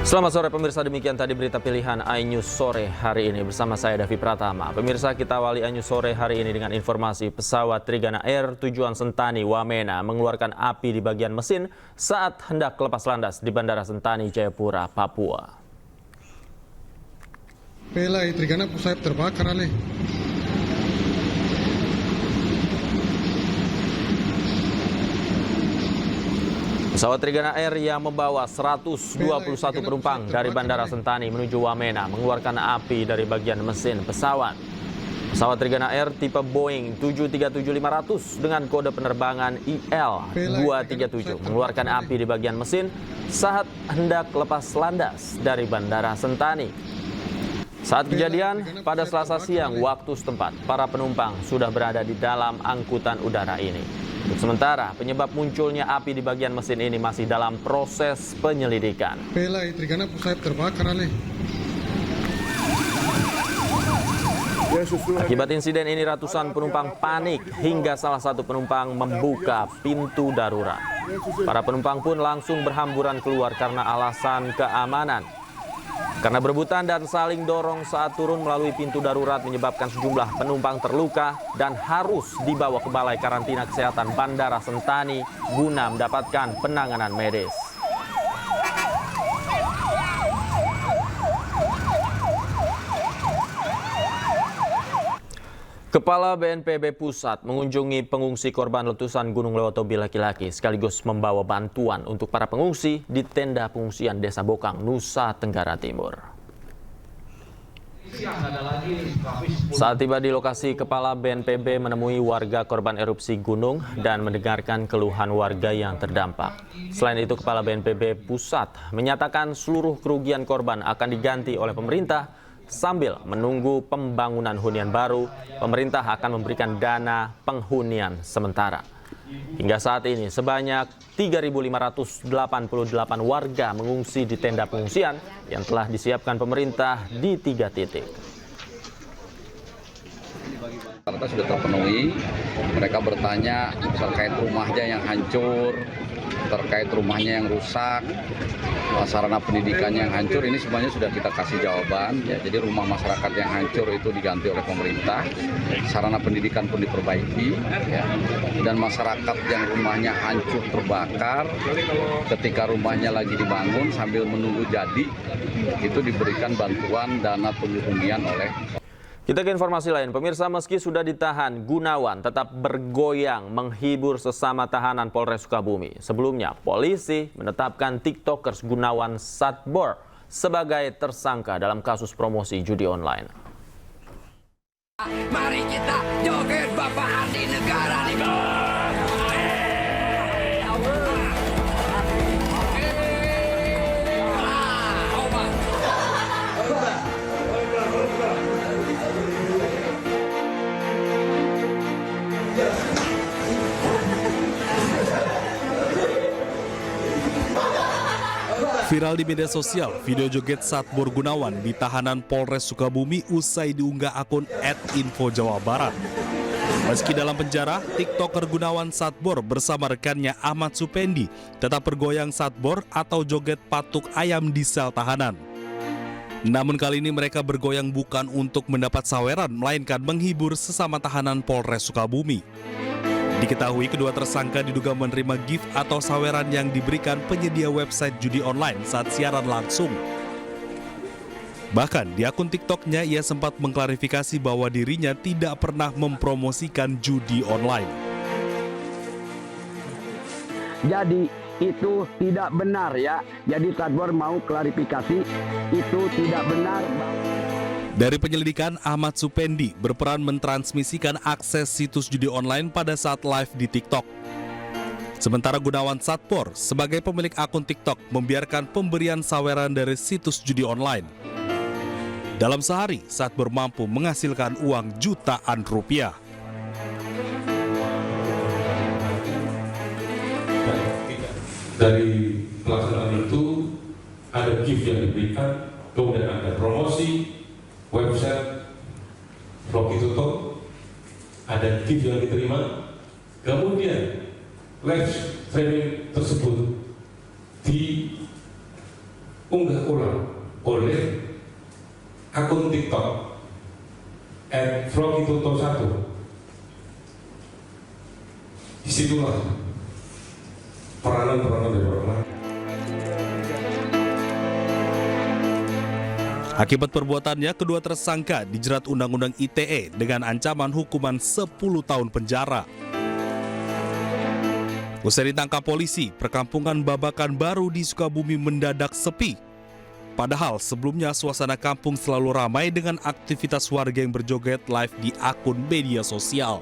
Selamat sore pemirsa, demikian tadi berita pilihan iNews sore hari ini bersama saya Davi Pratama. Pemirsa, kita awali iNews sore hari ini dengan informasi pesawat Trigana Air tujuan Sentani Wamena mengeluarkan api di bagian mesin saat hendak lepas landas di Bandara Sentani Jayapura, Papua. Pela Trigana pesawat terbakar alih. Pesawat Trigana Air yang membawa 121 penumpang dari Bandara Sentani menuju Wamena mengeluarkan api dari bagian mesin pesawat. Pesawat Trigana Air tipe Boeing 737-500 dengan kode penerbangan IL-237 mengeluarkan api di bagian mesin saat hendak lepas landas dari Bandara Sentani. Saat kejadian, pada Selasa siang waktu setempat, para penumpang sudah berada di dalam angkutan udara ini. Untuk sementara, penyebab munculnya api di bagian mesin ini masih dalam proses penyelidikan. Pela Trigana pesawat terbakar alih. Akibat insiden ini, ratusan penumpang panik hingga salah satu penumpang membuka pintu darurat. Para penumpang pun langsung berhamburan keluar karena alasan keamanan. Karena berebutan dan saling dorong saat turun melalui pintu darurat menyebabkan sejumlah penumpang terluka dan harus dibawa ke Balai Karantina Kesehatan Bandara Sentani guna mendapatkan penanganan medis. Kepala BNPB Pusat mengunjungi pengungsi korban letusan Gunung Lewotobi laki-laki sekaligus membawa bantuan untuk para pengungsi di tenda pengungsian Desa Bokang, Nusa Tenggara Timur. Saat tiba di lokasi, Kepala BNPB menemui warga korban erupsi gunung dan mendengarkan keluhan warga yang terdampak. Selain itu, Kepala BNPB Pusat menyatakan seluruh kerugian korban akan diganti oleh pemerintah. Sambil menunggu pembangunan hunian baru, pemerintah akan memberikan dana penghunian sementara. Hingga saat ini, sebanyak 3.588 warga mengungsi di tenda pengungsian yang telah disiapkan pemerintah di 3 titik. Rata sudah terpenuhi, mereka bertanya terkait rumahnya yang hancur, terkait rumahnya yang rusak, sarana pendidikan yang hancur, ini semuanya sudah kita kasih jawaban. Ya, jadi rumah masyarakat yang hancur itu diganti oleh pemerintah, sarana pendidikan pun diperbaiki, ya, dan masyarakat yang rumahnya hancur terbakar, ketika rumahnya lagi dibangun sambil menunggu jadi, itu diberikan bantuan dana penghunian oleh. Kita ke informasi lain, pemirsa, meski sudah ditahan, Gunawan tetap bergoyang menghibur sesama tahanan Polres Sukabumi. Sebelumnya, polisi menetapkan TikTokers Gunawan Satbor sebagai tersangka dalam kasus promosi judi online. Mari kita joget Bapak di negara ini. Viral di media sosial, video joget Satbor Gunawan di tahanan Polres Sukabumi usai diunggah akun @info_jawa_barat. Meski dalam penjara, TikToker Gunawan Satbor bersama rekannya Ahmad Supendi tetap bergoyang Satbor atau joget patuk ayam di sel tahanan. Namun kali ini mereka bergoyang bukan untuk mendapat saweran, melainkan menghibur sesama tahanan Polres Sukabumi. Diketahui kedua tersangka diduga menerima gift atau saweran yang diberikan penyedia website judi online saat siaran langsung. Bahkan di akun TikToknya ia sempat mengklarifikasi bahwa dirinya tidak pernah mempromosikan judi online. Jadi itu tidak benar ya. Jadi Satbor mau klarifikasi, itu tidak benar. Dari penyelidikan, Ahmad Supendi berperan mentransmisikan akses situs judi online pada saat live di TikTok. Sementara Gunawan Satbor sebagai pemilik akun TikTok membiarkan pemberian saweran dari situs judi online. Dalam sehari, Satbor mampu menghasilkan uang jutaan rupiah. Dari pelaksanaan itu ada gift yang diberikan, kemudian ada promosi, website blog ditutup, ada gift yang diterima, kemudian live streaming tersebut diunggah ulang oleh akun TikTok @frogituto1. Disitulah peranan dari orang lain. Akibat perbuatannya, kedua tersangka dijerat Undang-Undang ITE dengan ancaman hukuman 10 tahun penjara. Usai ditangkap polisi, perkampungan Babakan Baru di Sukabumi mendadak sepi. Padahal sebelumnya suasana kampung selalu ramai dengan aktivitas warga yang berjoget live di akun media sosial.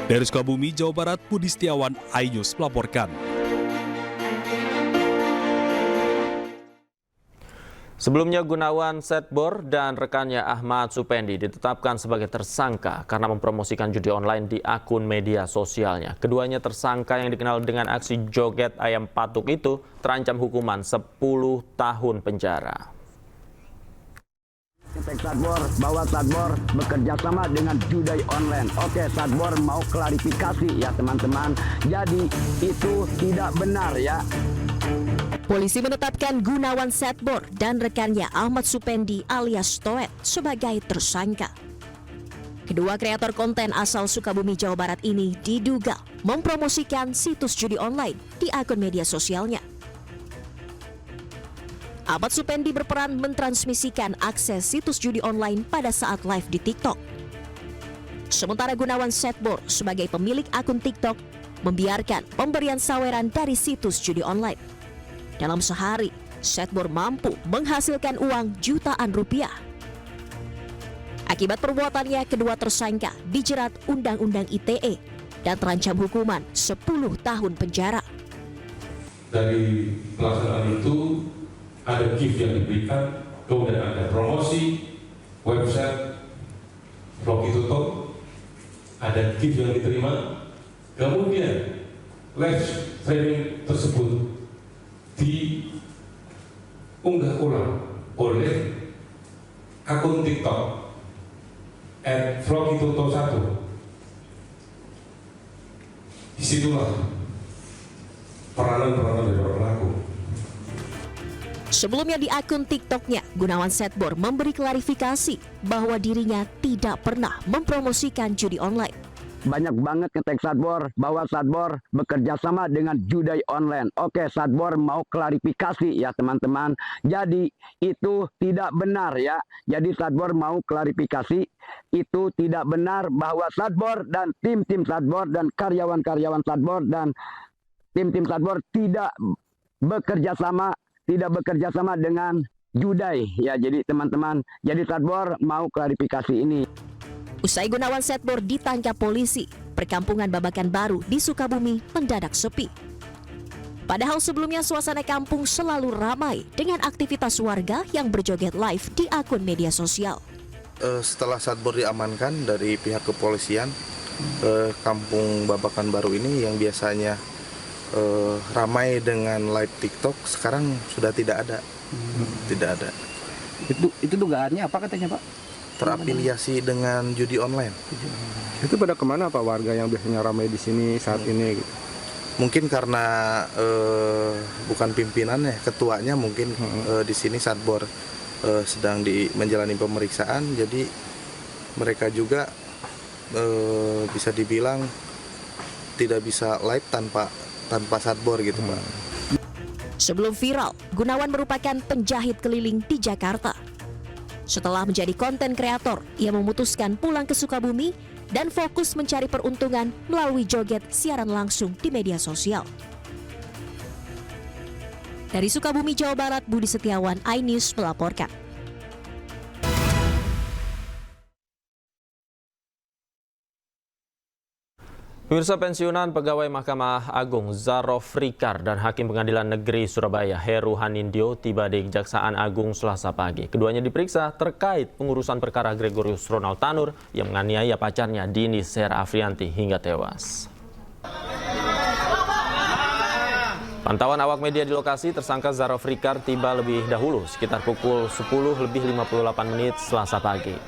Dari Sukabumi, Jawa Barat, Budi Setiawan, iNews melaporkan. Sebelumnya Gunawan Setbor dan rekannya Ahmad Supendi ditetapkan sebagai tersangka karena mempromosikan judi online di akun media sosialnya. Keduanya tersangka yang dikenal dengan aksi joget ayam patuk itu terancam hukuman 10 tahun penjara. Satbor bahwa Satbor bekerja sama dengan judi online. Oke, Satbor mau klarifikasi ya teman-teman. Jadi itu tidak benar ya. Polisi menetapkan Gunawan Setbor dan rekannya Ahmad Supendi alias Toet sebagai tersangka. Kedua kreator konten asal Sukabumi, Jawa Barat ini diduga mempromosikan situs judi online di akun media sosialnya. Ahmad Supendi berperan mentransmisikan akses situs judi online pada saat live di TikTok. Sementara Gunawan Setbor sebagai pemilik akun TikTok membiarkan pemberian saweran dari situs judi online. Dalam sehari, Setbor mampu menghasilkan uang jutaan rupiah. Akibat perbuatannya, kedua tersangka dijerat Undang-Undang ITE dan terancam hukuman 10 tahun penjara. Dari pelaksanaan itu ada gift yang diberikan, kemudian ada promosi website Frogituto, ada gift yang diterima, kemudian live streaming tersebut diunggah ulang oleh akun TikTok @frogituto1. Disitulah peranan dari orang pelaku. Sebelumnya di akun TikToknya, Gunawan Setbor memberi klarifikasi bahwa dirinya tidak pernah mempromosikan judi online. Banyak banget ngetek Satbor bahwa Satbor bekerja sama dengan judi online. Oke, Satbor mau klarifikasi ya teman-teman. Jadi itu tidak benar ya. Jadi Satbor mau klarifikasi itu tidak benar bahwa Satbor dan tim-tim Satbor dan karyawan-karyawan Satbor dan tim-tim Satbor tidak bekerja sama dengan judi ya. Jadi teman-teman, jadi Satbor mau klarifikasi ini. Usai Gunawan Setbor ditangkap polisi, perkampungan Babakan Baru di Sukabumi mendadak sepi. Padahal sebelumnya suasana kampung selalu ramai dengan aktivitas warga yang berjoget live di akun media sosial. Setelah Satbor diamankan dari pihak kepolisian, kampung Babakan Baru ini yang biasanya ramai dengan live TikTok sekarang sudah tidak ada. Tidak ada. Itu dugaannya apa katanya, Pak? Terafiliasi dengan judi online. Itu pada kemana Pak warga yang biasanya ramai di sini saat ini? Gitu? Mungkin karena bukan pimpinannya, ketuanya mungkin di sini Satbor sedang menjalani pemeriksaan, jadi mereka juga bisa dibilang tidak bisa live tanpa Satbor gitu Pak. Sebelum viral, Gunawan merupakan penjahit keliling di Jakarta. Setelah menjadi konten kreator, ia memutuskan pulang ke Sukabumi dan fokus mencari peruntungan melalui joget siaran langsung di media sosial. Dari Sukabumi, Jawa Barat, Budi Setiawan, iNews melaporkan. Pemirsa, pensiunan pegawai Mahkamah Agung Zarof Rikar dan Hakim Pengadilan Negeri Surabaya Heru Hanindyo tiba di Kejaksaan Agung Selasa pagi. Keduanya diperiksa terkait pengurusan perkara Gregorius Ronald Tanur yang menganiaya pacarnya Dini Sera Afrianti hingga tewas. Pantauan awak media di lokasi, tersangka Zarof Rikar tiba lebih dahulu sekitar pukul 10:58 Selasa pagi.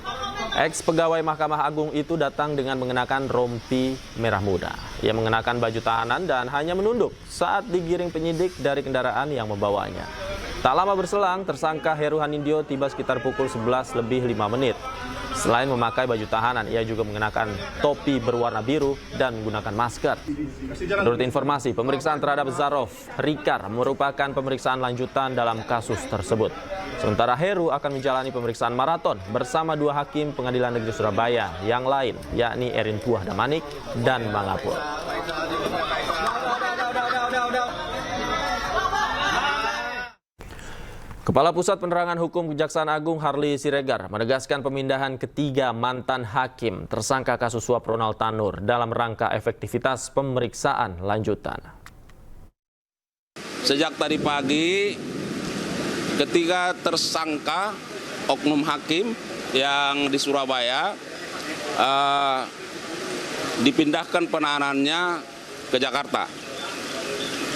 Ex-pegawai Mahkamah Agung itu datang dengan mengenakan rompi merah muda. Ia mengenakan baju tahanan dan hanya menunduk saat digiring penyidik dari kendaraan yang membawanya. Tak lama berselang, tersangka Heru Hanindyo tiba sekitar pukul 11 lebih 5 menit. Selain memakai baju tahanan, ia juga mengenakan topi berwarna biru dan menggunakan masker. Menurut informasi, pemeriksaan terhadap Zarov Rikar merupakan pemeriksaan lanjutan dalam kasus tersebut. Sementara Heru akan menjalani pemeriksaan maraton bersama 2 hakim Pengadilan Negeri Surabaya yang lain, yakni Erin Puah Damanik dan Mangapul. Kepala Pusat Penerangan Hukum Kejaksaan Agung Harli Siregar menegaskan pemindahan ketiga mantan hakim tersangka kasus suap Ronald Tanur dalam rangka efektivitas pemeriksaan lanjutan. Sejak tadi pagi, ketiga tersangka oknum hakim yang di Surabaya dipindahkan penahanannya ke Jakarta.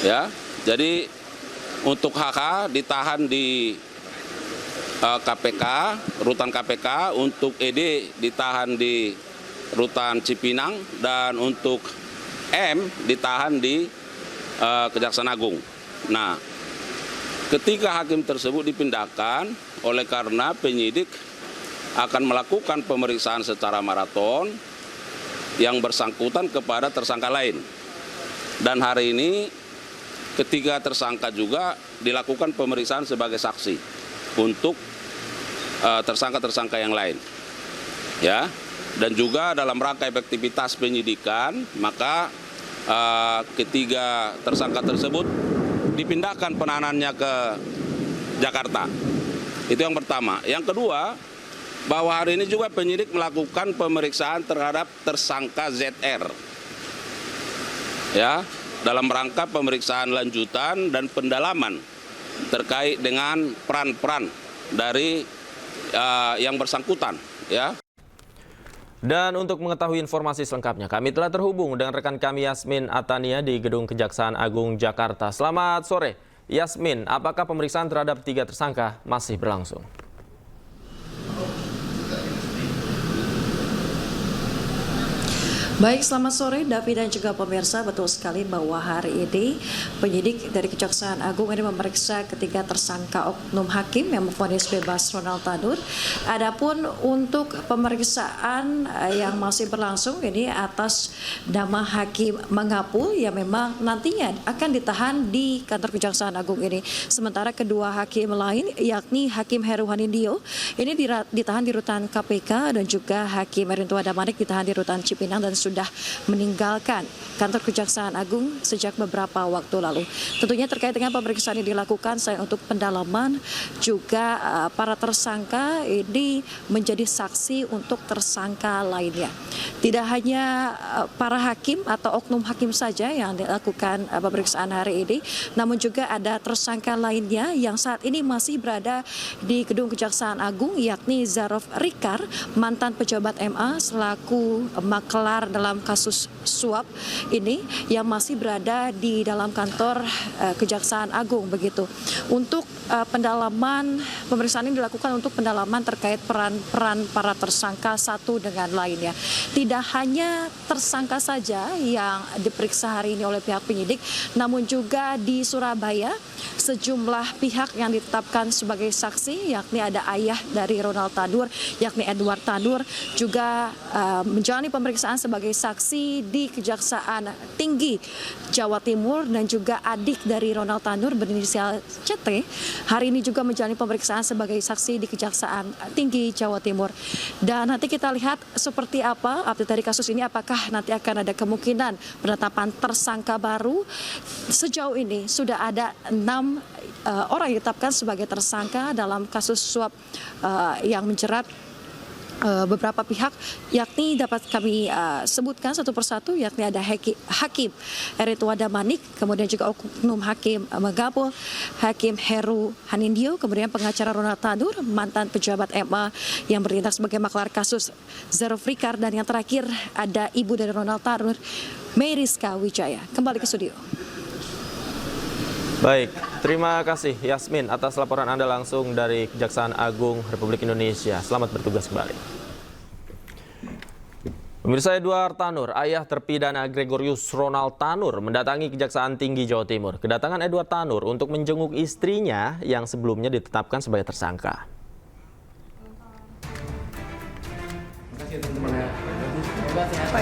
Ya, jadi untuk HK ditahan di KPK, rutan KPK, untuk ED ditahan di rutan Cipinang, dan untuk M ditahan di Kejaksaan Agung. Nah, ketiga hakim tersebut dipindahkan oleh karena penyidik akan melakukan pemeriksaan secara maraton yang bersangkutan kepada tersangka lain. Dan hari ini ketiga tersangka juga dilakukan pemeriksaan sebagai saksi untuk tersangka-tersangka yang lain. Ya, dan juga dalam rangka efektivitas penyidikan, maka ketiga tersangka tersebut dipindahkan penahanannya ke Jakarta. Itu yang pertama. Yang kedua, bahwa hari ini juga penyidik melakukan pemeriksaan terhadap tersangka ZR. Ya, dalam rangka pemeriksaan lanjutan dan pendalaman terkait dengan peran-peran dari yang bersangkutan, ya. Dan untuk mengetahui informasi selengkapnya, kami telah terhubung dengan rekan kami Yasmin Atania di Gedung Kejaksaan Agung Jakarta. Selamat sore, Yasmin. Apakah pemeriksaan terhadap 3 tersangka masih berlangsung? Baik, selamat sore Davi dan juga pemirsa. Betul sekali bahwa hari ini penyidik dari Kejaksaan Agung ini memeriksa ketiga tersangka oknum hakim yang memvonis bebas Ronald Tanur. Adapun untuk pemeriksaan yang masih berlangsung ini atas nama Hakim Mangapul yang memang nantinya akan ditahan di kantor Kejaksaan Agung ini. Sementara kedua hakim lain yakni Hakim Heru Hanindyo ini ditahan di rutan KPK, dan juga Hakim Erin Puah Damanik ditahan di rutan Cipinang dan sudah meninggalkan kantor Kejaksaan Agung sejak beberapa waktu lalu. Tentunya terkait dengan pemeriksaan yang dilakukan, selain untuk pendalaman, juga para tersangka ini menjadi saksi untuk tersangka lainnya. Tidak hanya para hakim atau oknum hakim saja yang dilakukan pemeriksaan hari ini, namun juga ada tersangka lainnya yang saat ini masih berada di Gedung Kejaksaan Agung, yakni Zarov Rikar, mantan pejabat MA selaku maklar dalam kasus suap ini, yang masih berada di dalam kantor Kejaksaan Agung begitu. Untuk pendalaman, pemeriksaan ini dilakukan untuk pendalaman terkait peran-peran para tersangka satu dengan lainnya. Tidak hanya tersangka saja yang diperiksa hari ini oleh pihak penyidik, namun juga di Surabaya sejumlah pihak yang ditetapkan sebagai saksi, yakni ada ayah dari Ronald Tanur, yakni Edward Tanur, juga menjalani pemeriksaan sebagai saksi di Kejaksaan Tinggi Jawa Timur, dan juga adik dari Ronald Tanur berinisial CT hari ini juga menjalani pemeriksaan sebagai saksi di Kejaksaan Tinggi Jawa Timur. Dan nanti kita lihat seperti apa update dari kasus ini, apakah nanti akan ada kemungkinan penetapan tersangka baru. Sejauh ini sudah ada 6 orang yang ditetapkan sebagai tersangka dalam kasus suap yang menjerat beberapa pihak, yakni dapat kami sebutkan satu persatu, yakni ada Hakim Erin Puah Damanik, kemudian juga oknum Hakim Mangapul, Hakim Heru Hanindyo, kemudian pengacara Ronald Tanur, mantan pejabat MA yang bertindak sebagai maklar kasus Zarov Rikar, dan yang terakhir ada ibu dari Ronald Tanur, Meriska Wijaya. Kembali ke studio. Baik, terima kasih Yasmin atas laporan Anda langsung dari Kejaksaan Agung Republik Indonesia. Selamat bertugas kembali. Pemirsa, Edward Tanur, ayah terpidana Gregorius Ronald Tanur, mendatangi Kejaksaan Tinggi Jawa Timur. Kedatangan Edward Tanur untuk menjenguk istrinya yang sebelumnya ditetapkan sebagai tersangka. Pak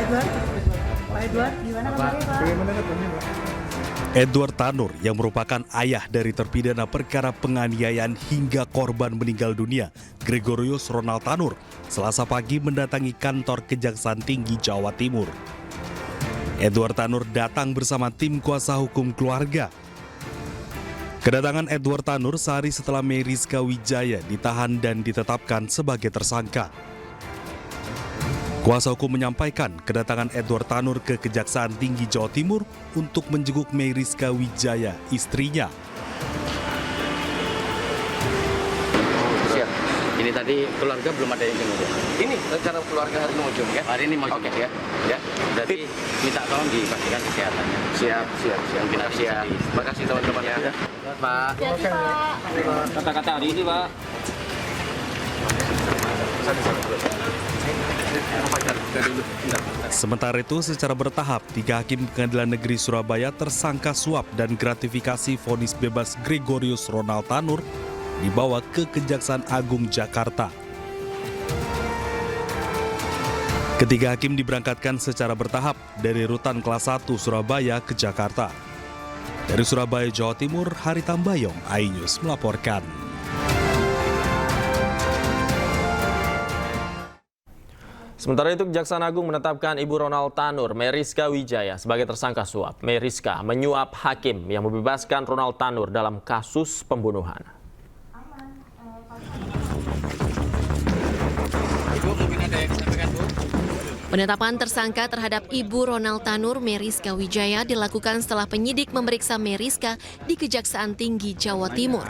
Edward, gimana kabarnya, Pak? Edward Tanur yang merupakan ayah dari terpidana perkara penganiayaan hingga korban meninggal dunia, Gregorius Ronald Tanur, Selasa pagi mendatangi kantor Kejaksaan Tinggi Jawa Timur. Edward Tanur datang bersama tim kuasa hukum keluarga. Kedatangan Edward Tanur sehari setelah Meriska Wijaya ditahan dan ditetapkan sebagai tersangka. Kuasa hukum menyampaikan kedatangan Edward Tanur ke Kejaksaan Tinggi Jawa Timur untuk menjenguk Meriska Wijaya, istrinya. Siap. Ini tadi keluarga belum ada yang jenguk. Ini secara keluarga hari ini mau jenguk ya? Hari ini mau jenguk ya. Ya. Berarti minta tolong dipastikan kesehatannya. Siap. Siap. Terima kasih teman-teman ya. Pak. Kata-kata hari ini, Pak. Sementara itu, secara bertahap, 3 hakim Pengadilan Negeri Surabaya tersangka suap dan gratifikasi vonis bebas Gregorius Ronald Tanur dibawa ke Kejaksaan Agung Jakarta. Ketiga hakim diberangkatkan secara bertahap dari Rutan Kelas 1 Surabaya ke Jakarta. Dari Surabaya, Jawa Timur, Hari Tambayong, iNews melaporkan. Sementara itu, Kejaksaan Agung menetapkan Ibu Ronald Tanur, Meriska Wijaya, sebagai tersangka suap. Meriska menyuap hakim yang membebaskan Ronald Tanur dalam kasus pembunuhan. Penetapan tersangka terhadap Ibu Ronald Tanur, Meriska Wijaya, dilakukan setelah penyidik memeriksa Meriska di Kejaksaan Tinggi Jawa Timur.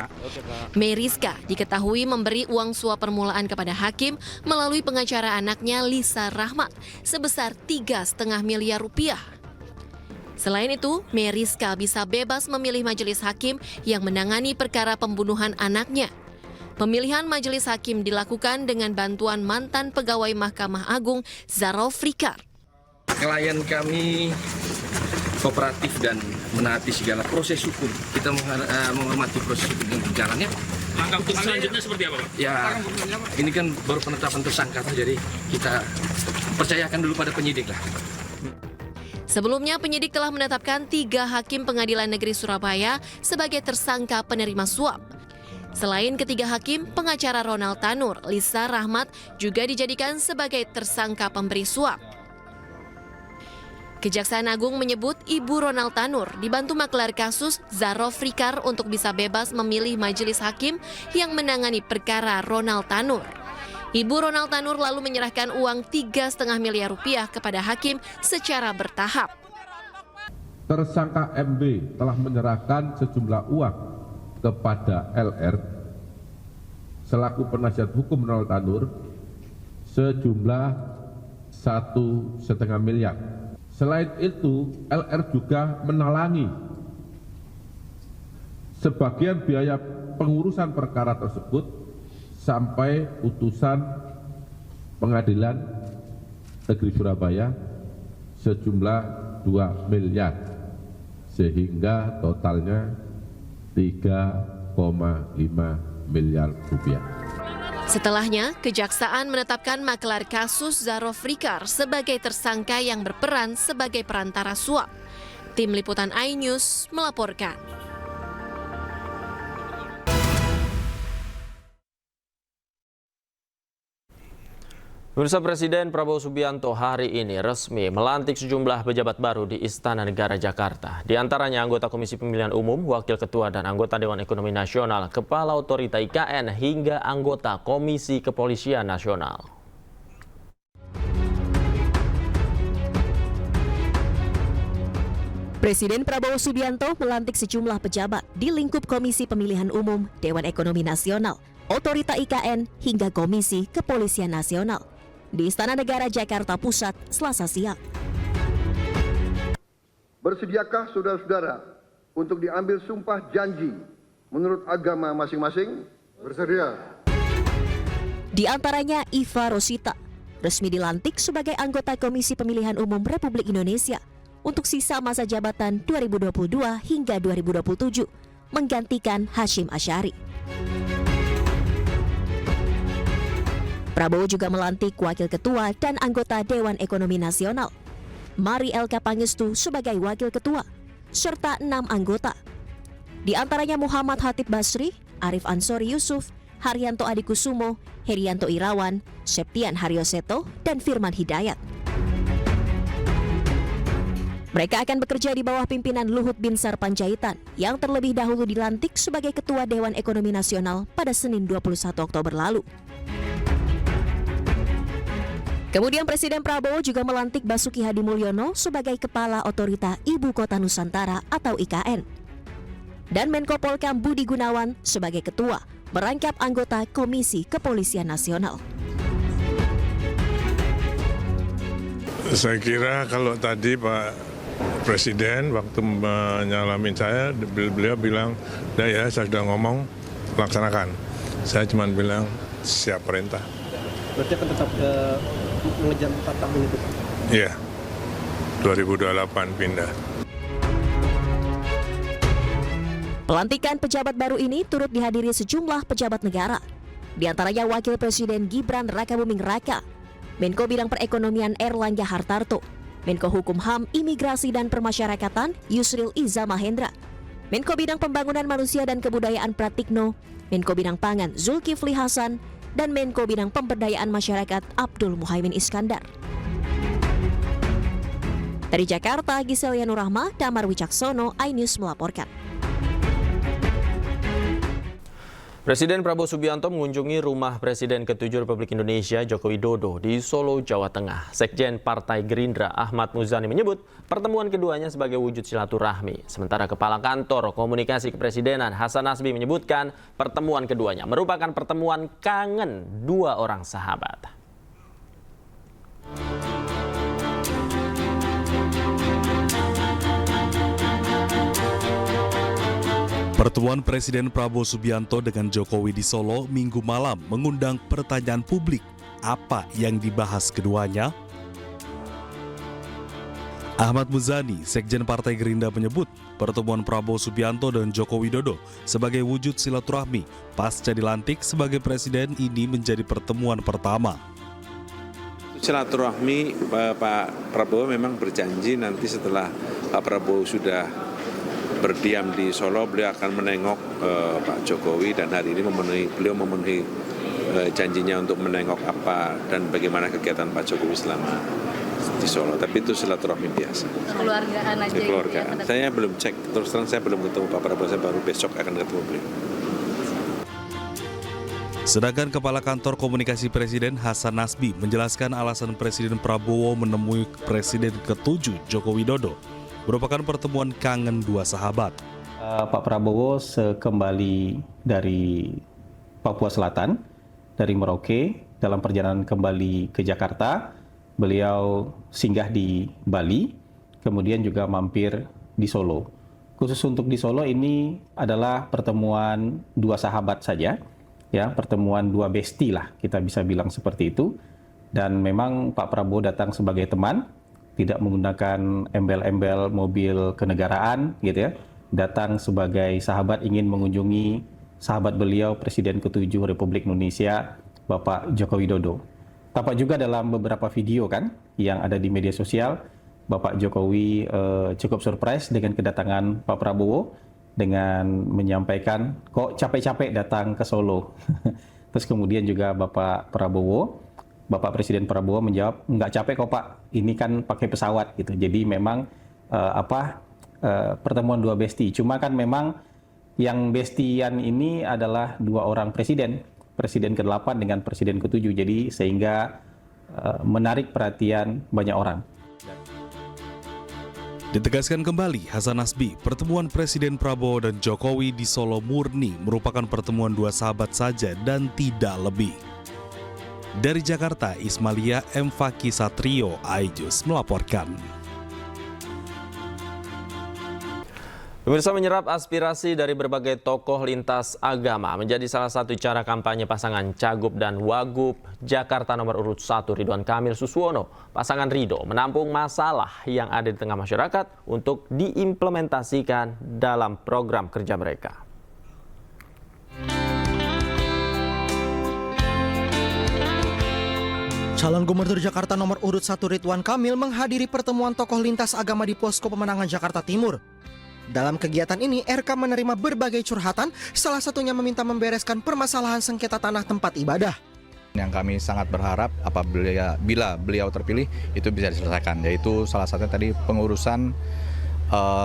Meriska diketahui memberi uang suap permulaan kepada hakim melalui pengacara anaknya Lisa Rahmat sebesar 3,5 miliar rupiah. Selain itu, Meriska bisa bebas memilih majelis hakim yang menangani perkara pembunuhan anaknya. Pemilihan majelis hakim dilakukan dengan bantuan mantan pegawai Mahkamah Agung Zaro Frikar. Klien kami kooperatif dan menaati segala proses hukum. Kita menghormati proses hukum yang berjalan ya. Langkah hukum selanjutnya seperti apa, Pak? Ya, ini kan baru penetapan tersangka, jadi kita percayakan dulu pada penyidik lah. Sebelumnya, penyidik telah menetapkan 3 hakim Pengadilan Negeri Surabaya sebagai tersangka penerima suap. Selain ketiga hakim, pengacara Ronald Tanur, Lisa Rahmat, juga dijadikan sebagai tersangka pemberi suap. Kejaksaan Agung menyebut Ibu Ronald Tanur dibantu maklar kasus Zaro Frikar untuk bisa bebas memilih majelis hakim yang menangani perkara Ronald Tanur. Ibu Ronald Tanur lalu menyerahkan uang 3,5 miliar rupiah kepada hakim secara bertahap. Tersangka MB telah menyerahkan sejumlah uang kepada LR selaku penasihat hukum Ronald Tanur sejumlah 1,5 miliar. Selain itu, LR juga menalangi sebagian biaya pengurusan perkara tersebut sampai putusan Pengadilan Negeri Surabaya sejumlah 2 miliar, sehingga totalnya 3,5 miliar rupiah. Setelahnya, Kejaksaan menetapkan maklar kasus Zaro Frikar sebagai tersangka yang berperan sebagai perantara suap. Tim Liputan iNews melaporkan. Pemirsa, Presiden Prabowo Subianto hari ini resmi melantik sejumlah pejabat baru di Istana Negara Jakarta. Di antaranya anggota Komisi Pemilihan Umum, Wakil Ketua dan anggota Dewan Ekonomi Nasional, Kepala Otorita IKN, hingga anggota Komisi Kepolisian Nasional. Presiden Prabowo Subianto melantik sejumlah pejabat di lingkup Komisi Pemilihan Umum, Dewan Ekonomi Nasional, Otorita IKN, hingga Komisi Kepolisian Nasional di Istana Negara Jakarta Pusat Selasa siang. Bersediakah saudara-saudara untuk diambil sumpah janji menurut agama masing-masing? Bersedia. Di antaranya Iva Rosita, resmi dilantik sebagai anggota Komisi Pemilihan Umum Republik Indonesia untuk sisa masa jabatan 2022 hingga 2027, menggantikan Hashim Asyari. Prabowo juga melantik Wakil Ketua dan anggota Dewan Ekonomi Nasional, Mari Elka Pangestu sebagai Wakil Ketua, serta 6 anggota. Di antaranya Muhammad Hatib Basri, Arif Ansori Yusuf, Haryanto Adikusumo, Herianto Irawan, Septian Haryoseto, dan Firman Hidayat. Mereka akan bekerja di bawah pimpinan Luhut Binsar Panjaitan yang terlebih dahulu dilantik sebagai Ketua Dewan Ekonomi Nasional pada Senin 21 Oktober lalu. Kemudian Presiden Prabowo juga melantik Basuki Hadimulyono sebagai Kepala Otorita Ibu Kota Nusantara atau IKN. Dan Menko Polkam Budi Gunawan sebagai Ketua merangkap anggota Komisi Kepolisian Nasional. Saya kira kalau tadi Pak Presiden waktu menyalamin saya, beliau bilang, "Dah ya, saya sudah ngomong, laksanakan." Saya cuma bilang, "Siap perintah." Berarti akan tetap mengejar 4 tahun itu, Pak? Iya, 2028 pindah. Pelantikan pejabat baru ini turut dihadiri sejumlah pejabat negara, di antaranya Wakil Presiden Gibran Rakabuming Raka, Menko Bidang Perekonomian Erlangga Hartarto, Menko Hukum HAM, Imigrasi dan Permasyarakatan Yusril Iza Mahendra, Menko Bidang Pembangunan Manusia dan Kebudayaan Pratikno, Menko Bidang Pangan Zulkifli Hasan, dan Menko Bidang Pemberdayaan Masyarakat Abdul Muhaimin Iskandar. Dari Jakarta, Giselia Nurrahma, Damar Wicaksono, iNews melaporkan. Presiden Prabowo Subianto mengunjungi rumah Presiden ke-7 Republik Indonesia Joko Widodo di Solo, Jawa Tengah. Sekjen Partai Gerindra Ahmad Muzani menyebut pertemuan keduanya sebagai wujud silaturahmi. Sementara Kepala Kantor Komunikasi Kepresidenan Hasan Nasbi menyebutkan pertemuan keduanya merupakan pertemuan kangen dua orang sahabat. Pertemuan Presiden Prabowo Subianto dengan Jokowi di Solo Minggu malam mengundang pertanyaan publik. Apa yang dibahas keduanya? Ahmad Muzani, Sekjen Partai Gerindra menyebut pertemuan Prabowo Subianto dan Joko Widodo sebagai wujud silaturahmi pasca dilantik sebagai presiden ini menjadi pertemuan pertama. Silaturahmi, Pak Prabowo memang berjanji nanti setelah Pak Prabowo sudah berdiam di Solo, beliau akan menengok Pak Jokowi dan hari ini beliau memenuhi janjinya untuk menengok apa dan bagaimana kegiatan Pak Jokowi selama di Solo. Tapi itu silaturahmi biasa. Keluargaan aja. Keluargaan. Ya, saya belum cek, terus terang saya belum ketemu Pak Prabowo, saya baru besok akan ketemu beliau. Sedangkan Kepala Kantor Komunikasi Presiden Hasan Nasbi menjelaskan alasan Presiden Prabowo menemui Presiden ke-7 Joko Widodo merupakan pertemuan kangen dua sahabat. Pak Prabowo sekembali dari Papua Selatan, dari Merauke, dalam perjalanan kembali ke Jakarta, beliau singgah di Bali, kemudian juga mampir di Solo. Khusus untuk di Solo ini adalah pertemuan dua sahabat saja, ya, pertemuan dua besti lah, kita bisa bilang seperti itu. Dan memang Pak Prabowo datang sebagai teman, tidak menggunakan embel-embel mobil kenegaraan gitu ya. Datang sebagai sahabat ingin mengunjungi sahabat beliau Presiden ke-7 Republik Indonesia Bapak Joko Widodo. Tampak juga dalam beberapa video kan yang ada di media sosial, Bapak Jokowi cukup surprise dengan kedatangan Pak Prabowo dengan menyampaikan kok capek-capek datang ke Solo. Terus kemudian juga Bapak Presiden Prabowo menjawab, nggak capek kok Pak, ini kan pakai pesawat gitu. Jadi memang pertemuan dua besti. Cuma kan memang yang bestian ini adalah dua orang presiden, Presiden ke-8 dengan Presiden ke-7. Jadi sehingga menarik perhatian banyak orang. Ditegaskan kembali Hasan Nasbi, pertemuan Presiden Prabowo dan Jokowi di Solo murni merupakan pertemuan dua sahabat saja dan tidak lebih. Dari Jakarta, Ismalia M. Faki Satrio, iNews melaporkan. Pemirsa, menyerap aspirasi dari berbagai tokoh lintas agama menjadi salah satu cara kampanye pasangan Cagup dan Wagub Jakarta nomor urut 1 Ridwan Kamil Suswono. Pasangan Ridho menampung masalah yang ada di tengah masyarakat untuk diimplementasikan dalam program kerja mereka. Calon Gubernur Jakarta nomor urut 1 Ridwan Kamil menghadiri pertemuan tokoh lintas agama di Posko Pemenangan Jakarta Timur. Dalam kegiatan ini, RK menerima berbagai curhatan, salah satunya meminta membereskan permasalahan sengketa tanah tempat ibadah. Yang kami sangat berharap apabila beliau terpilih itu bisa diselesaikan, yaitu salah satunya tadi pengurusan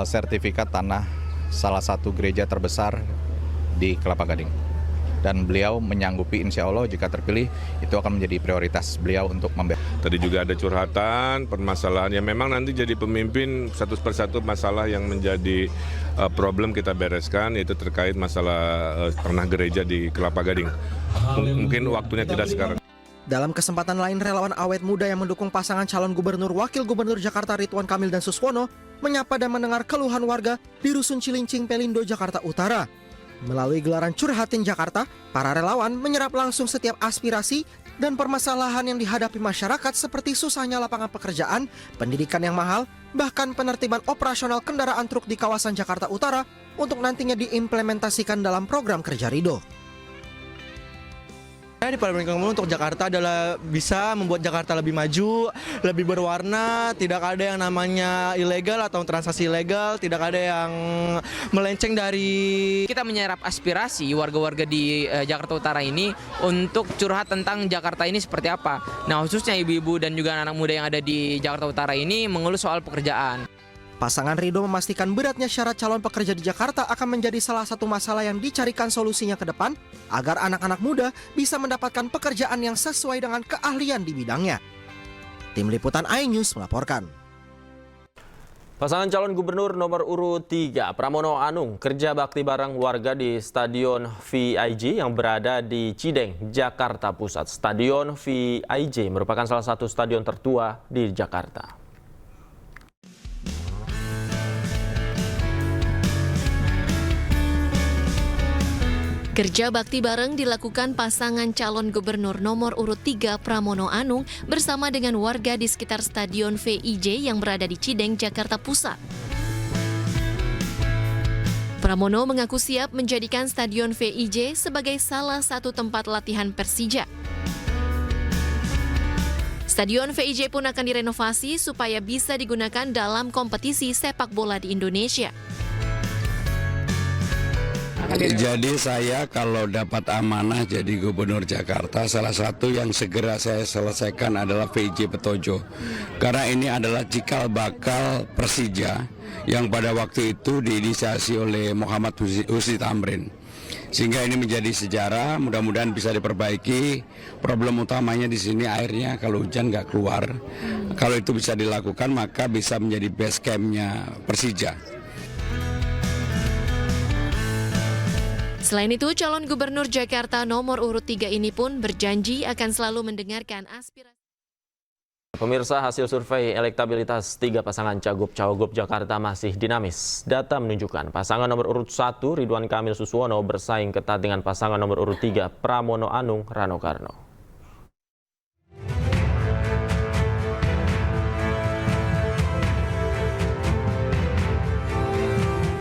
sertifikat tanah salah satu gereja terbesar di Kelapa Gading. Dan beliau menyanggupi insya Allah jika terpilih itu akan menjadi prioritas beliau untuk membela. Tadi juga ada curhatan, permasalahan yang memang nanti jadi pemimpin satu persatu masalah yang menjadi problem kita bereskan, yaitu terkait masalah tanah gereja di Kelapa Gading. Mungkin waktunya tidak sekarang. Dalam kesempatan lain, relawan awet muda yang mendukung pasangan calon gubernur wakil gubernur Jakarta Ridwan Kamil dan Suswono menyapa dan mendengar keluhan warga di Rusun Cilincing, Pelindo, Jakarta Utara. Melalui gelaran Curhatin Jakarta, para relawan menyerap langsung setiap aspirasi dan permasalahan yang dihadapi masyarakat seperti susahnya lapangan pekerjaan, pendidikan yang mahal, bahkan penertiban operasional kendaraan truk di kawasan Jakarta Utara untuk nantinya diimplementasikan dalam program kerja Ridho. Di Parlemen Kampung untuk Jakarta adalah bisa membuat Jakarta lebih maju, lebih berwarna, tidak ada yang namanya ilegal atau transaksi ilegal, tidak ada yang melenceng dari... Kita menyerap aspirasi warga-warga di Jakarta Utara ini untuk curhat tentang Jakarta ini seperti apa. Nah, khususnya ibu-ibu dan juga anak muda yang ada di Jakarta Utara ini mengeluh soal pekerjaan. Pasangan Ridho memastikan beratnya syarat calon pekerja di Jakarta akan menjadi salah satu masalah yang dicarikan solusinya ke depan agar anak-anak muda bisa mendapatkan pekerjaan yang sesuai dengan keahlian di bidangnya. Tim Liputan iNews melaporkan. Pasangan calon gubernur nomor urut 3 Pramono Anung kerja bakti bareng warga di Stadion VIJ yang berada di Cideng, Jakarta Pusat. Stadion VIJ merupakan salah satu stadion tertua di Jakarta. Kerja bakti bareng dilakukan pasangan calon gubernur nomor urut 3 Pramono Anung bersama dengan warga di sekitar Stadion VIJ yang berada di Cideng, Jakarta Pusat. Pramono mengaku siap menjadikan Stadion VIJ sebagai salah satu tempat latihan Persija. Stadion VIJ pun akan direnovasi supaya bisa digunakan dalam kompetisi sepak bola di Indonesia. Jadi saya kalau dapat amanah jadi gubernur Jakarta, salah satu yang segera saya selesaikan adalah VIJ Petojo. Karena ini adalah cikal bakal Persija yang pada waktu itu diinisiasi oleh Muhammad Husi Tamrin. Sehingga ini menjadi sejarah, mudah-mudahan bisa diperbaiki. Problem utamanya di sini airnya kalau hujan nggak keluar. Kalau itu bisa dilakukan maka bisa menjadi base camp-nya Persija. Selain itu, calon gubernur Jakarta nomor urut 3 ini pun berjanji akan selalu mendengarkan aspirasi. Pemirsa, hasil survei elektabilitas 3 pasangan Cagup-Cawagup Jakarta masih dinamis. Data menunjukkan pasangan nomor urut 1 Ridwan Kamil Suswono bersaing ketat dengan pasangan nomor urut 3 Pramono Anung Rano Karno.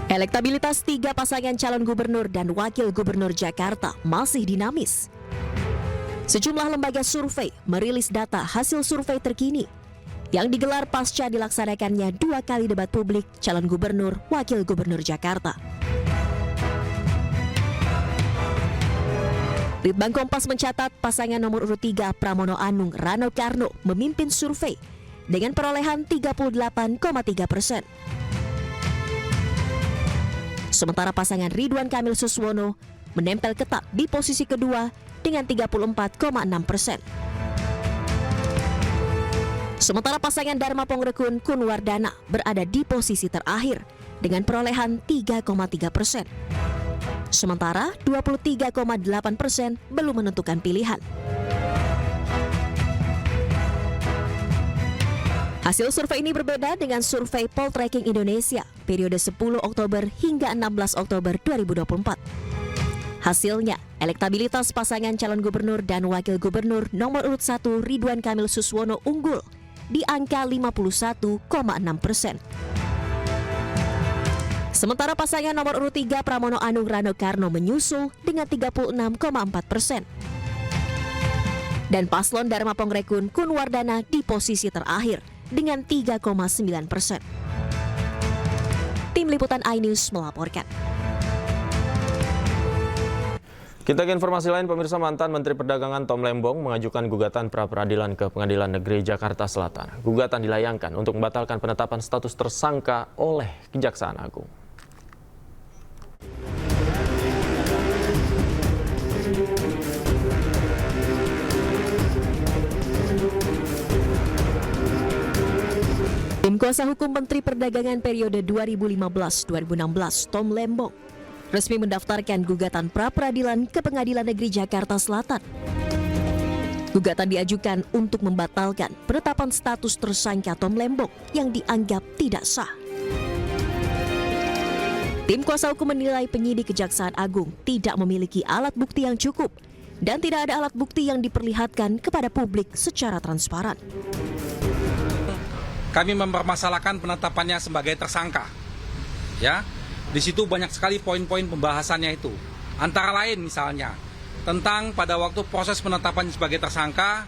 Elektabilitas 3 pasangan calon gubernur dan wakil gubernur Jakarta masih dinamis. Sejumlah lembaga survei merilis data hasil survei terkini yang digelar pasca dilaksanakannya 2 kali debat publik calon gubernur wakil gubernur Jakarta. Litbang Kompas mencatat pasangan nomor urut 3 Pramono Anung Rano Karno memimpin survei dengan perolehan 38,3%. Sementara pasangan Ridwan Kamil Suswono menempel ketat di posisi kedua dengan 34,6%. Sementara pasangan Dharma Pongrekun Kunwardana berada di posisi terakhir dengan perolehan 3,3%. Sementara 23,8% belum menentukan pilihan. Hasil survei ini berbeda dengan survei Poltreking Indonesia periode 10 Oktober hingga 16 Oktober 2024. Hasilnya, elektabilitas pasangan calon gubernur dan wakil gubernur nomor urut 1 Ridwan Kamil Suswono unggul di angka 51,6%. Sementara pasangan nomor urut 3 Pramono Anung Rano Karno menyusul dengan 36,4%. Dan paslon Dharma Pongrekun Kunwardana di posisi terakhir dengan 3,9%. Tim Liputan iNews melaporkan. Kita ke informasi lain, pemirsa. Mantan Menteri Perdagangan Tom Lembong mengajukan gugatan pra-peradilan ke Pengadilan Negeri Jakarta Selatan. Gugatan dilayangkan untuk membatalkan penetapan status tersangka oleh Kejaksaan Agung. Tim kuasa hukum Menteri Perdagangan periode 2015-2016, Tom Lembong, resmi mendaftarkan gugatan pra-peradilan ke Pengadilan Negeri Jakarta Selatan. Gugatan diajukan untuk membatalkan penetapan status tersangka Tom Lembong yang dianggap tidak sah. Tim kuasa hukum menilai penyidik Kejaksaan Agung tidak memiliki alat bukti yang cukup dan tidak ada alat bukti yang diperlihatkan kepada publik secara transparan. Kami mempermasalahkan penetapannya sebagai tersangka. Ya, di situ banyak sekali poin-poin pembahasannya itu. Antara lain misalnya tentang pada waktu proses penetapannya sebagai tersangka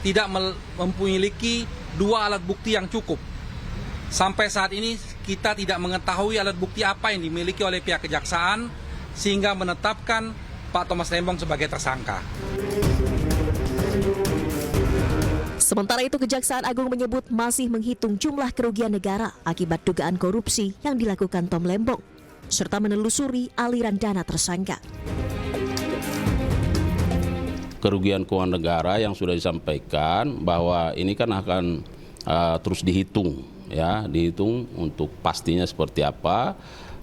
tidak memiliki 2 alat bukti yang cukup. Sampai saat ini kita tidak mengetahui alat bukti apa yang dimiliki oleh pihak kejaksaan sehingga menetapkan Pak Thomas Lembong sebagai tersangka. Sementara itu, Kejaksaan Agung menyebut masih menghitung jumlah kerugian negara akibat dugaan korupsi yang dilakukan Tom Lembong, serta menelusuri aliran dana tersangka. Kerugian keuangan negara yang sudah disampaikan bahwa ini kan akan terus dihitung, ya, dihitung untuk pastinya seperti apa,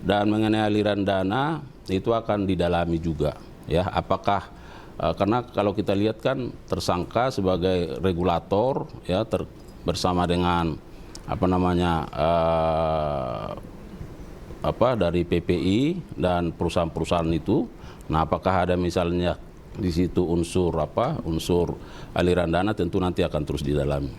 dan mengenai aliran dana itu akan didalami juga, ya, apakah karena kalau kita lihat kan tersangka sebagai regulator, ya, bersama dengan dari PPI dan perusahaan-perusahaan itu. Nah, apakah ada misalnya di situ unsur aliran dana, tentu nanti akan terus didalami.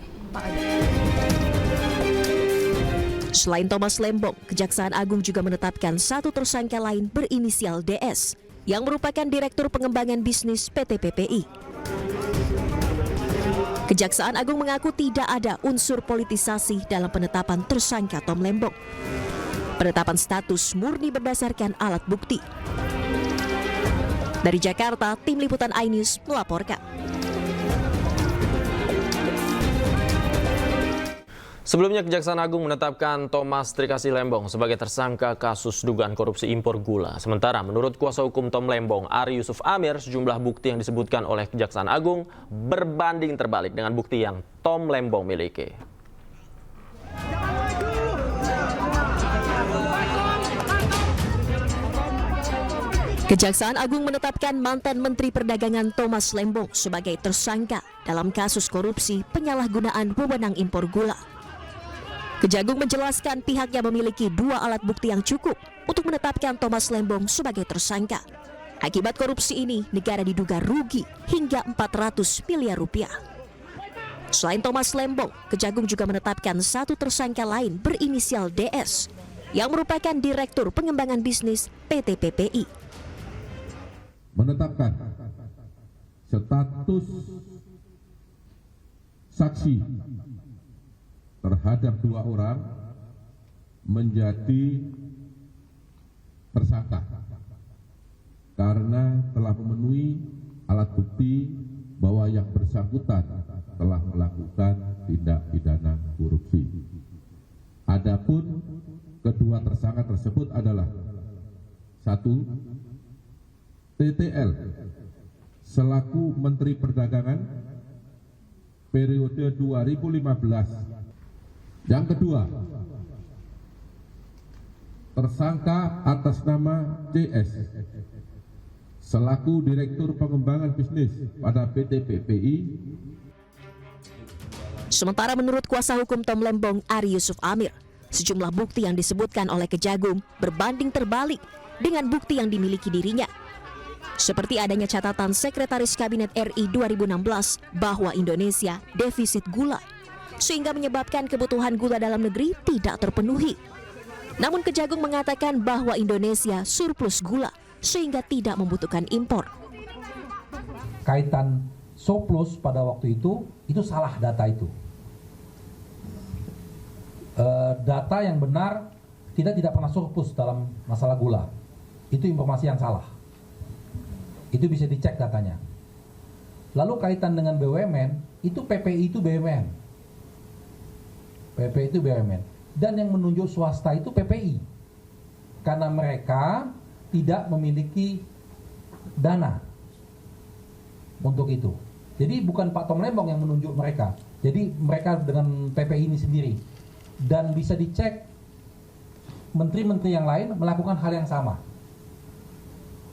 Selain Thomas Lembong, Kejaksaan Agung juga menetapkan 1 tersangka lain berinisial DS yang merupakan Direktur Pengembangan Bisnis PT PPI. Kejaksaan Agung mengaku tidak ada unsur politisasi dalam penetapan tersangka Tom Lembong. Penetapan status murni berdasarkan alat bukti. Dari Jakarta, Tim Liputan iNews melaporkan. Sebelumnya, Kejaksaan Agung menetapkan Thomas Trikasih Lembong sebagai tersangka kasus dugaan korupsi impor gula. Sementara menurut kuasa hukum Tom Lembong, Ari Yusuf Amir, sejumlah bukti yang disebutkan oleh Kejaksaan Agung berbanding terbalik dengan bukti yang Tom Lembong miliki. Kejaksaan Agung menetapkan mantan Menteri Perdagangan Thomas Lembong sebagai tersangka dalam kasus korupsi penyalahgunaan wewenang impor gula. Kejagung menjelaskan pihaknya memiliki 2 alat bukti yang cukup untuk menetapkan Thomas Lembong sebagai tersangka. Akibat korupsi ini, negara diduga rugi hingga 400 miliar rupiah. Selain Thomas Lembong, Kejagung juga menetapkan 1 tersangka lain berinisial DS yang merupakan Direktur Pengembangan Bisnis PT PPI. Menetapkan status saksi terhadap 2 orang menjadi tersangka karena telah memenuhi alat bukti bahwa yang bersangkutan telah melakukan tindak pidana korupsi. Adapun kedua tersangka tersebut adalah 1. TTL selaku Menteri Perdagangan periode 2015. Yang kedua, tersangka atas nama CS selaku Direktur Pengembangan Bisnis pada PT PPI. Sementara menurut kuasa hukum Tom Lembong, Ari Yusuf Amir, sejumlah bukti yang disebutkan oleh Kejagung berbanding terbalik dengan bukti yang dimiliki dirinya. Seperti adanya catatan Sekretaris Kabinet RI 2016 bahwa Indonesia defisit gula, sehingga menyebabkan kebutuhan gula dalam negeri tidak terpenuhi. Namun Kejagung mengatakan bahwa Indonesia surplus gula, sehingga tidak membutuhkan impor. Kaitan surplus pada waktu itu salah data itu. Data yang benar, kita tidak pernah surplus dalam masalah gula. Itu informasi yang salah. Itu bisa dicek datanya. Lalu kaitan dengan BUMN, itu PPI itu BUMN. PPI itu BUMN. Dan yang menunjuk swasta itu PPI. Karena mereka tidak memiliki dana untuk itu. Jadi bukan Pak Tom Lembong yang menunjuk mereka. Jadi mereka dengan PPI ini sendiri. Dan bisa dicek menteri-menteri yang lain melakukan hal yang sama.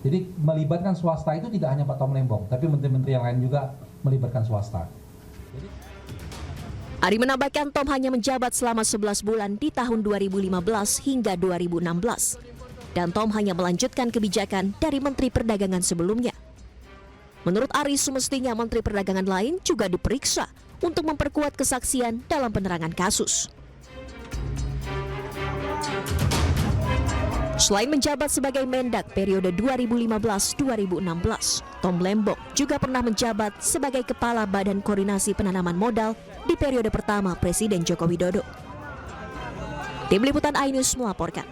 Jadi melibatkan swasta itu tidak hanya Pak Tom Lembong, tapi menteri-menteri yang lain juga melibatkan swasta. Ari menambahkan Tom hanya menjabat selama 11 bulan di tahun 2015 hingga 2016. Dan Tom hanya melanjutkan kebijakan dari Menteri Perdagangan sebelumnya. Menurut Ari, semestinya Menteri Perdagangan lain juga diperiksa untuk memperkuat kesaksian dalam penerangan kasus. Selain menjabat sebagai Mendak periode 2015-2016, Tom Lembong juga pernah menjabat sebagai Kepala Badan Koordinasi Penanaman Modal di periode pertama Presiden Joko Widodo. Tim Liputan iNews melaporkan.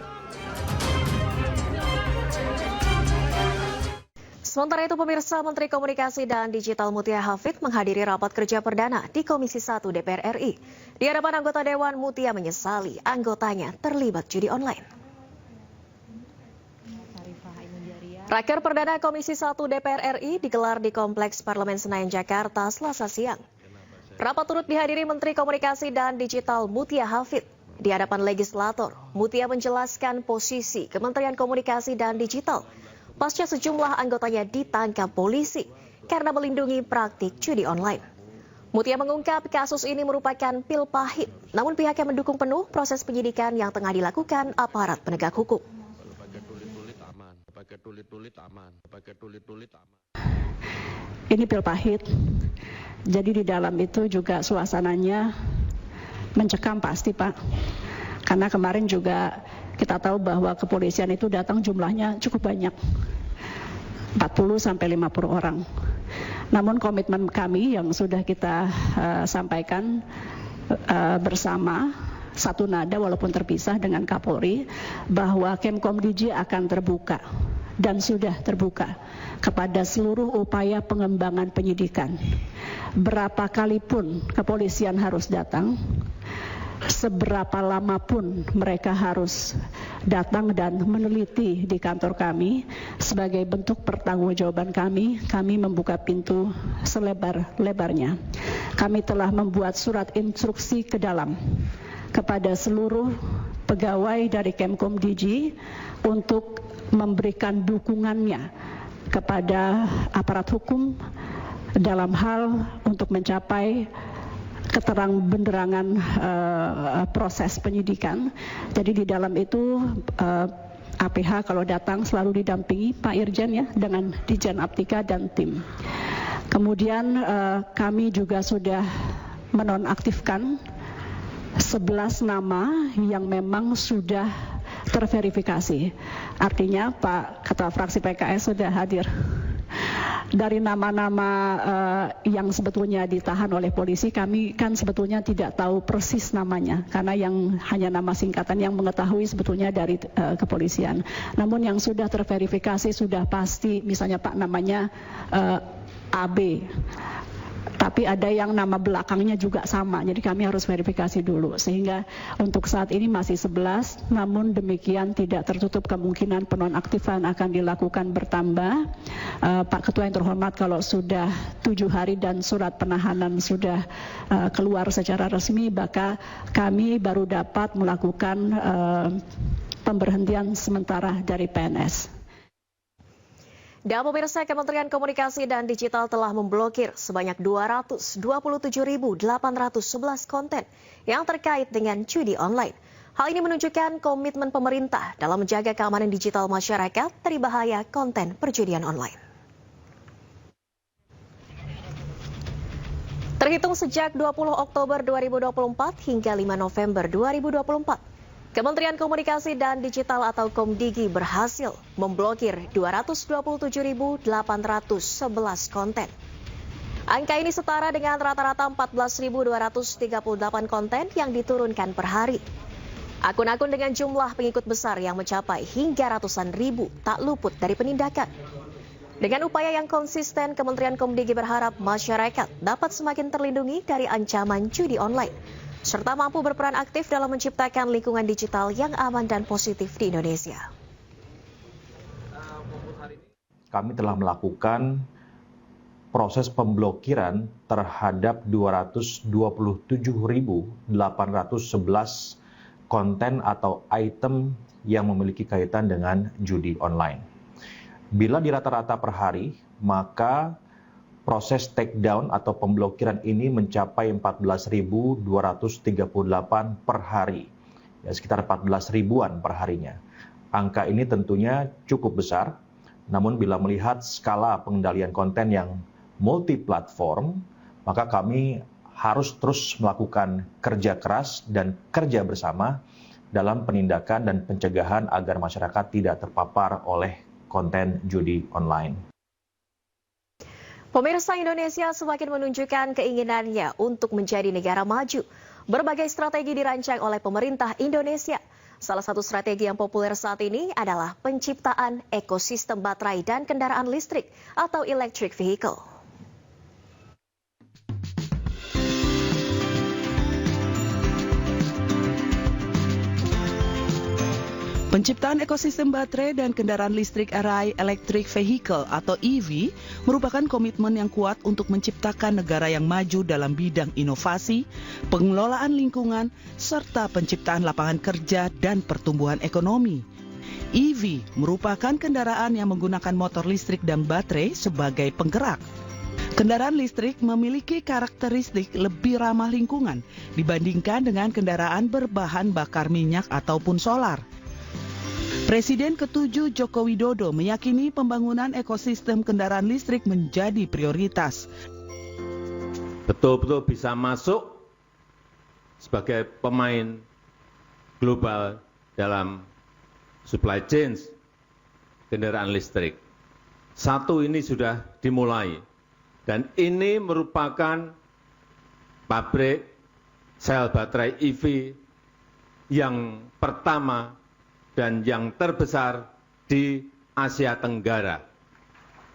Sementara itu pemirsa, Menteri Komunikasi dan Digital Mutia Hafid menghadiri rapat kerja perdana di Komisi 1 DPR RI. Di hadapan anggota Dewan, Mutia menyesali anggotanya terlibat judi online. Raker perdana Komisi 1 DPR RI digelar di Kompleks Parlemen Senayan, Jakarta, Selasa siang. Rapat turut dihadiri Menteri Komunikasi dan Digital Mutia Hafid. Di hadapan legislator, Mutia menjelaskan posisi Kementerian Komunikasi dan Digital pasca sejumlah anggotanya ditangkap polisi karena melindungi praktik judi online. Mutia mengungkap kasus ini merupakan pil pahit, namun pihaknya mendukung penuh proses penyidikan yang tengah dilakukan aparat penegak hukum. Ini pil pahit, jadi di dalam itu juga suasananya mencekam pasti Pak. Karena kemarin juga kita tahu bahwa kepolisian itu datang jumlahnya cukup banyak, 40-50 orang. Namun komitmen kami yang sudah kita sampaikan bersama, satu nada walaupun terpisah dengan Kapolri, bahwa Kemkomdigi akan terbuka dan sudah terbuka kepada seluruh upaya pengembangan penyidikan. Berapa kali pun kepolisian harus datang, seberapa lama pun mereka harus datang dan meneliti di kantor kami, sebagai bentuk pertanggungjawaban kami membuka pintu selebar-lebarnya. Kami telah membuat surat instruksi ke dalam kepada seluruh pegawai dari Kemkomdigi untuk memberikan dukungannya kepada aparat hukum dalam hal untuk mencapai keterang-benderangan proses penyidikan. Jadi di dalam itu APH kalau datang selalu didampingi Pak Irjen ya dengan Dijen Aptika dan tim. Kemudian kami juga sudah menonaktifkan 11 nama yang memang sudah terverifikasi. Artinya Pak Ketua Fraksi PKS sudah hadir. Dari nama-nama yang sebetulnya ditahan oleh polisi, kami kan sebetulnya tidak tahu persis namanya, karena yang hanya nama singkatan yang mengetahui sebetulnya dari kepolisian. Namun yang sudah terverifikasi sudah pasti, misalnya Pak namanya AB. Tapi ada yang nama belakangnya juga sama, jadi kami harus verifikasi dulu. Sehingga untuk saat ini masih 11, namun demikian tidak tertutup kemungkinan penonaktifan akan dilakukan bertambah. Pak Ketua yang terhormat, kalau sudah 7 hari dan surat penahanan sudah keluar secara resmi, maka kami baru dapat melakukan pemberhentian sementara dari PNS. Dan pemirsa, Kementerian Komunikasi dan Digital telah memblokir sebanyak 227.811 konten yang terkait dengan judi online. Hal ini menunjukkan komitmen pemerintah dalam menjaga keamanan digital masyarakat dari bahaya konten perjudian online. Terhitung sejak 20 Oktober 2024 hingga 5 November 2024, Kementerian Komunikasi dan Digital atau Komdigi berhasil memblokir 227.811 konten. Angka ini setara dengan rata-rata 14.238 konten yang diturunkan per hari. Akun-akun dengan jumlah pengikut besar yang mencapai hingga ratusan ribu tak luput dari penindakan. Dengan upaya yang konsisten, Kementerian Komdigi berharap masyarakat dapat semakin terlindungi dari ancaman judi online, serta mampu berperan aktif dalam menciptakan lingkungan digital yang aman dan positif di Indonesia. Kami telah melakukan proses pemblokiran terhadap 227.811 konten atau item yang memiliki kaitan dengan judi online. Bila di rata-rata per hari, maka proses takedown atau pemblokiran ini mencapai 14.238 per hari, ya, sekitar 14 ribuan per harinya. Angka ini tentunya cukup besar, namun bila melihat skala pengendalian konten yang multi-platform, maka kami harus terus melakukan kerja keras dan kerja bersama dalam penindakan dan pencegahan agar masyarakat tidak terpapar oleh konten judi online. Pemirsa, Indonesia semakin menunjukkan keinginannya untuk menjadi negara maju. Berbagai strategi dirancang oleh pemerintah Indonesia. Salah satu strategi yang populer saat ini adalah penciptaan ekosistem baterai dan kendaraan listrik atau electric vehicle. Penciptaan ekosistem baterai dan kendaraan listrik array electric vehicle atau EV merupakan komitmen yang kuat untuk menciptakan negara yang maju dalam bidang inovasi, pengelolaan lingkungan, serta penciptaan lapangan kerja dan pertumbuhan ekonomi. EV merupakan kendaraan yang menggunakan motor listrik dan baterai sebagai penggerak. Kendaraan listrik memiliki karakteristik lebih ramah lingkungan dibandingkan dengan kendaraan berbahan bakar minyak ataupun solar. Presiden ke-7 Joko Widodo meyakini pembangunan ekosistem kendaraan listrik menjadi prioritas. Betul-betul bisa masuk sebagai pemain global dalam supply chain kendaraan listrik. Satu ini sudah dimulai dan ini merupakan pabrik sel baterai EV yang pertama dan yang terbesar di Asia Tenggara.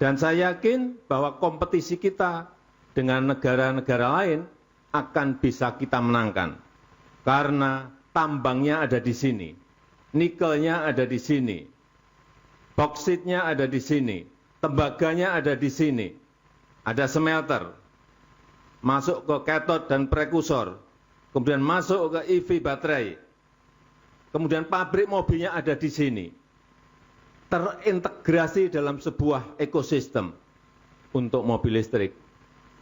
Dan saya yakin bahwa kompetisi kita dengan negara-negara lain akan bisa kita menangkan. Karena tambangnya ada di sini, nikelnya ada di sini, bauksit-nya ada di sini, tembaganya ada di sini, ada smelter, masuk ke kathode dan prekursor, kemudian masuk ke EV baterai, kemudian pabrik mobilnya ada di sini, terintegrasi dalam sebuah ekosistem untuk mobil listrik.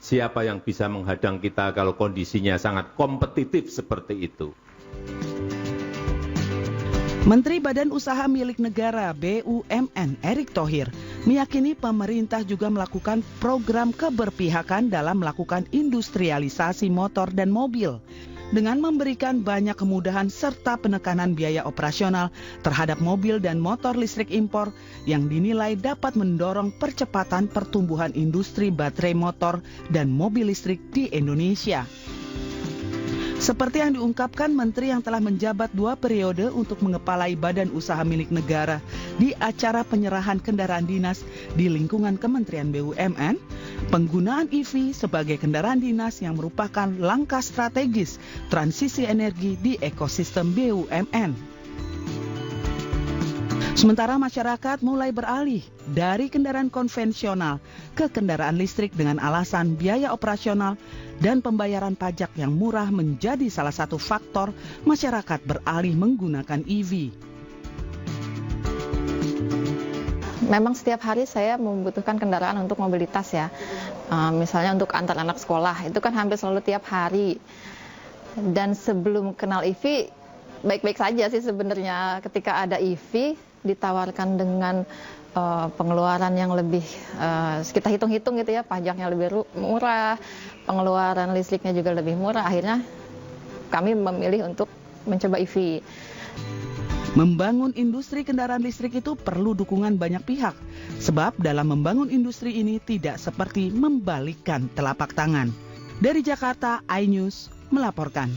Siapa yang bisa menghadang kita kalau kondisinya sangat kompetitif seperti itu? Menteri Badan Usaha Milik Negara BUMN Erick Thohir meyakini pemerintah juga melakukan program keberpihakan dalam melakukan industrialisasi motor dan mobil dengan memberikan banyak kemudahan serta penekanan biaya operasional terhadap mobil dan motor listrik impor yang dinilai dapat mendorong percepatan pertumbuhan industri baterai motor dan mobil listrik di Indonesia. Seperti yang diungkapkan Menteri yang telah menjabat 2 periode untuk mengepalai Badan Usaha Milik Negara di acara penyerahan kendaraan dinas di lingkungan Kementerian BUMN, penggunaan EV sebagai kendaraan dinas yang merupakan langkah strategis transisi energi di ekosistem BUMN. Sementara masyarakat mulai beralih dari kendaraan konvensional ke kendaraan listrik dengan alasan biaya operasional dan pembayaran pajak yang murah menjadi salah satu faktor masyarakat beralih menggunakan EV. Memang setiap hari saya membutuhkan kendaraan untuk mobilitas ya. Misalnya untuk antar anak sekolah, itu kan hampir selalu tiap hari. Dan sebelum kenal EV, baik-baik saja sih sebenarnya. Ketika ada EV, ditawarkan dengan pengeluaran yang lebih, kita hitung-hitung gitu ya, pajaknya lebih murah, pengeluaran listriknya juga lebih murah. Akhirnya kami memilih untuk mencoba EV. Membangun industri kendaraan listrik itu perlu dukungan banyak pihak, sebab dalam membangun industri ini tidak seperti membalikkan telapak tangan. Dari Jakarta, iNews melaporkan.